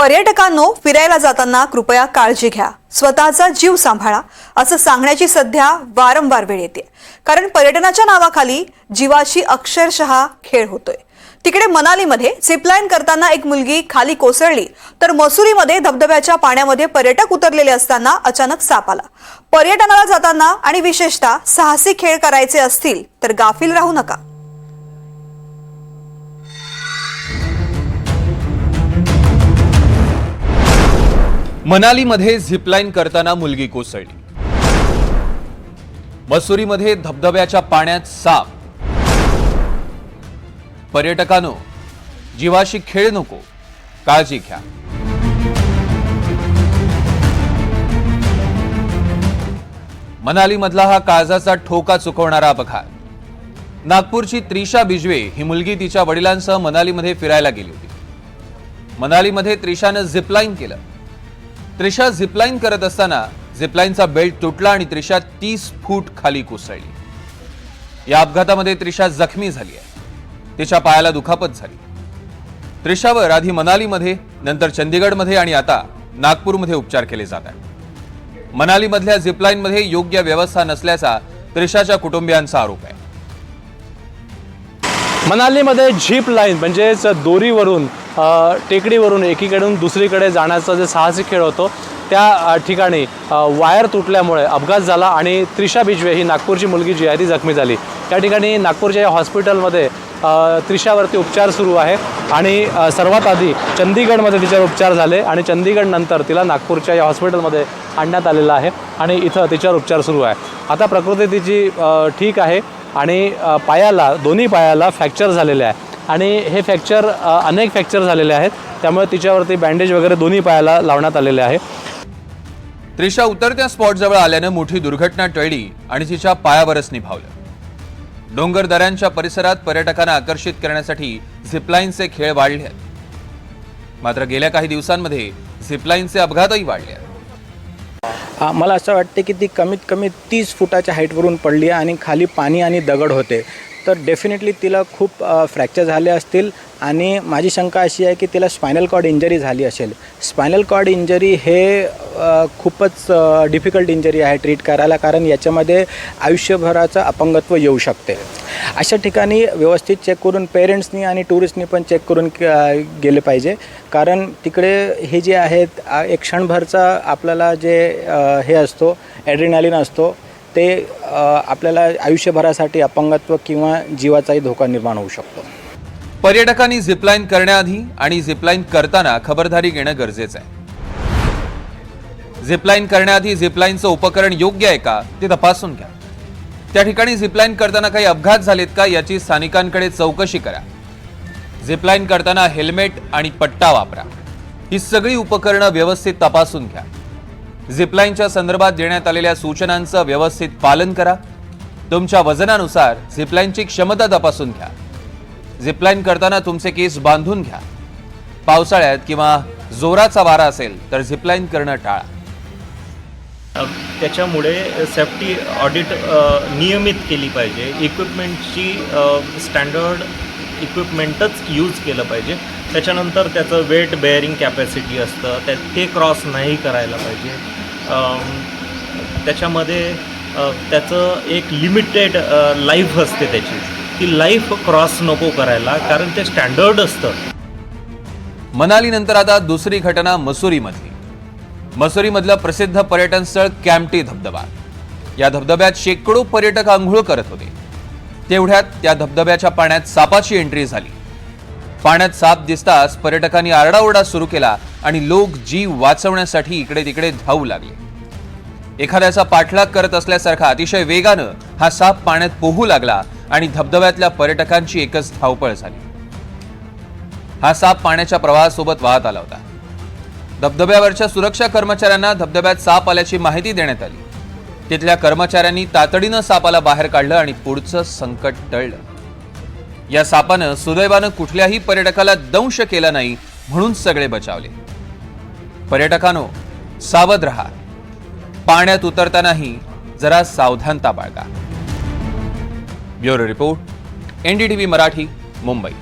पर्यटकांनो, फिरायला जाताना कृपया काळजी घ्या, स्वतःचा जीव सांभाळा असं सांगण्याची सध्या वारंवार वेळ येते। कारण पर्यटनाच्या नावाखाली जीवाशी अक्षरशः खेळ होतोय। तिकडे मनालीमध्ये झिपलाईन करताना एक मुलगी खाली कोसळली, तर मसुरीमध्ये धबधब्याच्या पाण्यामध्ये पर्यटक उतरलेले असताना अचानक साप आला। पर्यटनाला जाताना आणि विशेषतः साहसी खेळ करायचे असतील तर गाफील राहू नका। मनालीमध्ये झिपलाईन करताना मुलगी कोसळली। मसुरीमध्ये धबधब्याच्या पाण्यात साप। पर्यटकांनो, जीवाशी खेळ नको, काळजी घ्या। मनालीमधला हा काळजाचा ठोका चुकवणारा अपघात। नागपूरची त्रिशा बिजवे ही मुलगी तिच्या वडिलांसह मनालीमध्ये फिरायला गेली होती। मनालीमध्ये त्रिशानं झिपलाईन केलं। त्रिशा झिपलाईन करत असताना झिपलाईनचा बेल्ट तुटला आणि त्रिशा 30 फूट खाली कोसळली। या अपघातामध्ये त्रिशा जखमी झाली आहे। तिच्या पायाला दुखापत झाली। त्रिशावर आधी मनालीमध्ये, नंतर चंदीगडमध्ये आणि आता नागपूरमध्ये उपचार केले जात आहेत। मनालीमधल्या झिपलाईनमध्ये योग्य व्यवस्था नसल्याचा त्रिशाच्या कुटुंबियांचा आरोप आहे। मनालीमध्ये झिप लाईन म्हणजेच दोरीवरून टेकडीवरून एकीकडून दुसरीकडे जाण्याचा जे साहसी खेळ होतो त्या ठिकाणी वायर तुटल्यामुळे अपघात झाला आणि त्रिशा बिजवे ही नागपूरची मुलगी जी आहे ती जखमी झाली। त्या ठिकाणी नागपूरच्या हॉस्पिटलमध्ये त्रिशावरती उपचार सुरू आहे आणि सर्वात आधी चंदीगडमध्ये तिच्यावर उपचार झाले आणि चंदीगड नंतर तिला नागपूरच्या या हॉस्पिटलमध्ये आणण्यात आलेलं आहे आणि इथं तिच्यावर उपचार सुरू आहे। आता प्रकृती तिची ठीक आहे आणि दोन्ही पायाला फ्रॅक्चर झालेले आहे आणि हे फ्रॅक्चर अनेक फ्रॅक्चर झालेले आहेत, त्यामुळे तिच्यावरती बँडेज वगैरे दोन्ही पायाला लावण्यात आलेले आहे। त्रिशा उतरत्या स्पॉटजवळ आल्याने मोठी दुर्घटना टळली आणि तिच्या पायावरच निभावलं। डोंगर दऱ्यांच्या परिसरात पर्यटकांना आकर्षित करण्यासाठी झिपलाईनचे खेळ वाढले आहेत। मात्र गेल्या काही दिवसांमध्ये झिपलाईनचे अपघातही वाढले आहेत। मला असं वाटते की ती कमीत कमी 30 फुटाच्या हाईटवरून पडली आणि खाली पाणी आणि दगड होते, तर डेफिनेटली तिला खूप फ्रॅक्चर झाले असतील आणि माझी शंका अशी आहे की तिला स्पायनल कॉर्ड इंजरी झाली असेल। स्पायनल कॉर्ड इंजरी हे खूपच डिफिकल्ट इंजरी आहे ट्रीट करायला, कारण याच्यामध्ये आयुष्यभराचं अपंगत्व येऊ शकते। अशा ठिकाणी व्यवस्थित चेक करून पेरेंट्सनी आणि टुरिस्टनी पण चेक करून गेले पाहिजे, कारण तिकडे हे जे आहेत एक क्षणभरचा आपल्याला जे हे असतो ॲड्रेनालिन असतो ते आपल्याला आयुष्यभरासाठी अपंगत्व किंवा जीवाचाही धोका निर्माण होऊ शकतो। पर्यटकांनी झिपलाईन करण्याआधी आणि झिपलाईन करताना खबरदारी घेणं गरजेचं आहे। झिपलाईन करण्याआधी झिपलाईनचं उपकरण योग्य आहे का ते तपासून घ्या। त्या ठिकाणी झिपलाईन करताना काही अपघात झालेत का याची स्थानिकांकडे चौकशी करा। झिपलाईन करताना हेल्मेट आणि पट्टा वापरा। ही सगळी उपकरणं व्यवस्थित तपासून घ्या। झिपलाईनच्या संदर्भात देण्यात आलेल्या सूचनांचं व्यवस्थित पालन करा। तुमच्या वजनानुसार झिपलाईनची क्षमता तपासून घ्या। झिपलाईन करताना तुमचे केस बांधून घ्या। पावसाळ्यात किंवा जोराचा वारा असेल तर झिपलाईन करणं टाळा। त्याच्यामुळे सेफ्टी ऑडिट नियमित केली पाहिजे। इक्विपमेंटची स्टँडर्ड इक्विपमेंटच यूज केलं पाहिजे। त्याच्यानंतर त्याचं वेट बेअरिंग कॅपॅसिटी असतं ते क्रॉस नाही करायला पाहिजे। त्याच्यामध्ये त्याचं एक लिमिटेड लाईफ असते, ती लाईफ क्रॉस नको करायला, कारण ते स्टँडर्ड असतं। मनाली नंतर आता दुसरी घटना मसुरीमधली। मसुरीमधलं प्रसिद्ध पर्यटन स्थळ कॅम्प्टी धबधबा। या धबधब्यात शेकडो पर्यटक आंघोळ करत होते। तेवढ्यात त्या धबधब्याच्या पाण्यात सापाची एंट्री झाली। पाण्यात साप दिसताच पर्यटकांनी आरडाओरडा सुरू केला आणि लोक जीव वाचवण्यासाठी इकडे तिकडे धावू लागले। एखाद्याचा पाठलाग करत असल्यासारखा अतिशय वेगानं हा साप पाण्यात पोहू लागला आणि धबधब्यातल्या पर्यटकांची एकच धावपळ झाली। हा साप पाण्याच्या प्रवाहासोबत वाहत आला होता। धबधब्यावरच्या सुरक्षा कर्मचाऱ्यांना धबधब्यात साप आल्याची माहिती देण्यात आली। तिथल्या कर्मचाऱ्यांनी तातडीनं सापाला बाहेर काढलं आणि पुढचं संकट टळलं। या सापानं सुदैवानं कुठल्याही पर्यटकाला दंश केला नाही, म्हणून सगळे बचावले। पर्यटकांनो, सावध रहा। पाण्यात उतरतानाही जरा सावधानता बाळगा। Bureau report, NDTV Marathi, Mumbai.